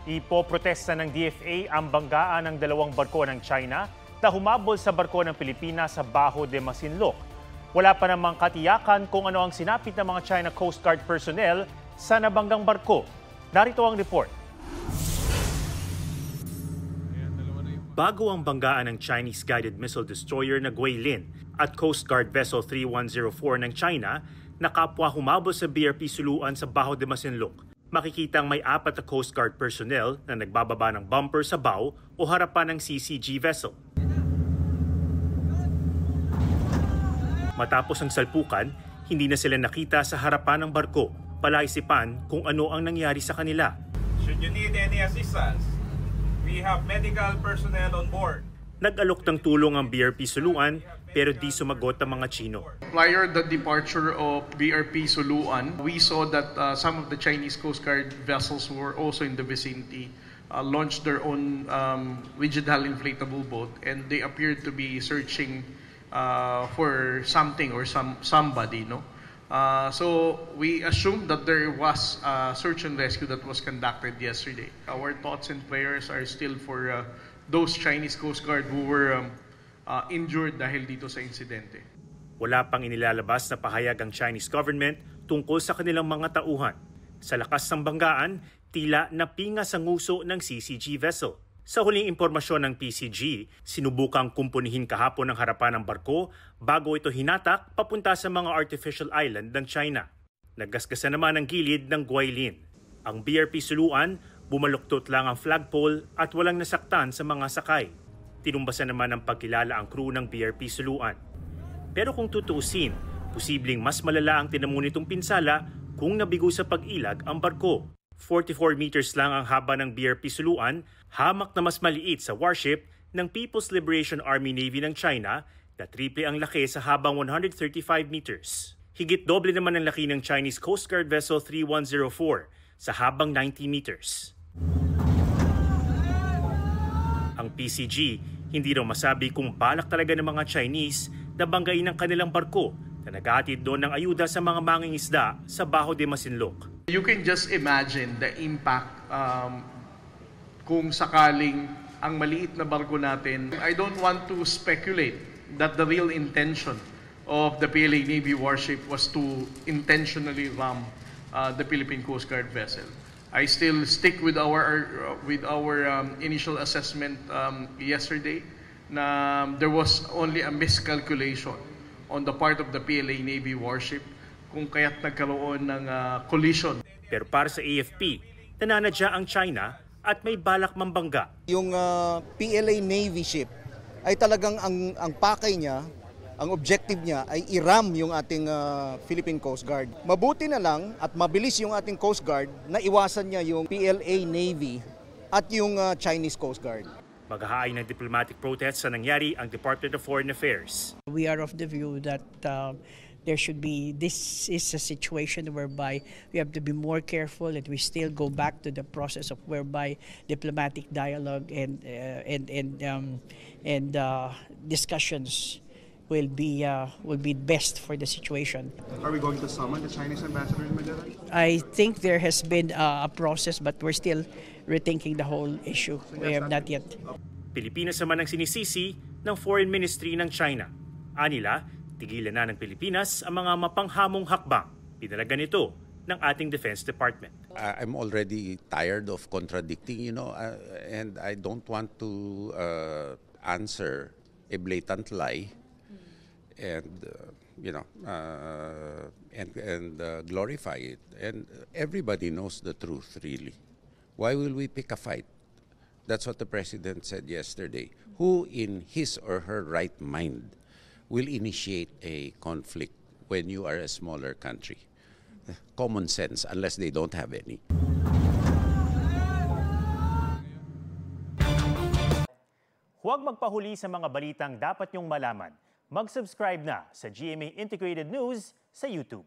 Ipoprotesta ng DFA ang banggaan ng dalawang barko ng China na humabol sa barko ng Pilipinas sa Bajo de Masinloc. Wala pa namang katiyakan kung ano ang sinapit ng mga China Coast Guard personnel sa nabanggang barko. Narito ang report. Bago ang banggaan ng Chinese guided missile destroyer na Guilin at Coast Guard Vessel 3104 ng China na kapwa humabol sa BRP Suluan sa Bajo de Masinloc, makikitang may 4 na Coast Guard personnel na nagbababa ng bumper sa bow o harapan ng CCG vessel. Matapos ang salpukan, hindi na sila nakita sa harapan ng barko. Palaisipan kung ano ang nangyari sa kanila. Should you need any assistance, we have medical personnel on board. Nag-alok ng tulong ang BRP Suluan pero di sumagot ang mga Chino. Prior the departure of BRP Suluan, we saw that some of the Chinese Coast Guard vessels were also in the vicinity, launched their own rigid hull inflatable boat, and they appeared to be searching for something or somebody, no? So we assumed that there was a search and rescue that was conducted yesterday. Our thoughts and prayers are still for those Chinese Coast Guard who were injured dahil dito sa insidente. Wala pang inilalabas na pahayag ang Chinese government tungkol sa kanilang mga tauhan. Sa lakas ng banggaan, tila napingas ang nguso ng CCG vessel. Sa huling impormasyon ng PCG, sinubukang kumpunihin kahapon ang harapan ng barko bago ito hinatak papunta sa mga artificial island ng China. Naggasgasan naman ang gilid ng Guilin. Ang BRP Suluan, bumaluktot lang ang flagpole at walang nasaktan sa mga sakay. Tinumbasan naman ng pagkilala ang crew ng BRP Suluan. Pero kung tutuusin, posibleng mas malala ang tinamo nitong pinsala kung nabigo sa pag-ilag ang barko. 44 meters lang ang haba ng BRP Suluan, hamak na mas maliit sa warship ng People's Liberation Army Navy ng China na triple ang laki sa habang 135 meters. Higit doble naman ang laki ng Chinese Coast Guard Vessel 3104 sa habang 90 meters. Ang PCG hindi raw masabi kung balak talaga ng mga Chinese na banggain ang kanilang barko na naghahatid doon ng ayuda sa mga mangingisda sa Bajo de Masinloc. You can just imagine the impact kung sakaling ang maliit na barko natin. I don't want to speculate that the real intention of the PLA Navy warship was to intentionally ram the Philippine Coast Guard vessel. I still stick with our initial assessment yesterday na there was only a miscalculation on the part of the PLA Navy warship kung kaya't nagkaroon ng collision. Pero para sa AFP, nananadya ang China at may balak mambangga. Yung PLA Navy ship ay talagang ang pakay niya, ang objective niya ay i-ram yung ating Philippine Coast Guard. Mabuti na lang at mabilis yung ating Coast Guard na iwasan niya yung PLA Navy at yung Chinese Coast Guard. Maghahain ng diplomatic protest sa nangyari ang Department of Foreign Affairs. We are of the view that this is a situation whereby we have to be more careful and we still go back to the process of whereby diplomatic dialogue and discussions will be best for the situation. Are we going to summon the Chinese ambassador in Manila? I think there has been a process, but we're still rethinking the whole issue. We have not yet. Pilipinas naman ang sinisisi ng Foreign Ministry ng China. Anila, tigilan na ng Pilipinas ang mga mapanghamong hakbang. Pinalagan ito ng ating Defense Department. I'm already tired of contradicting, and I don't want to answer a blatant lie and glorify it. And everybody knows the truth, really. Why will we pick a fight? That's what the President said yesterday. Who in his or her right mind will initiate a conflict when you are a smaller country? Common sense, unless they don't have any. Huwag magpahuli sa mga balitang dapat niyong malaman. Mag-subscribe na sa GMA Integrated News sa YouTube.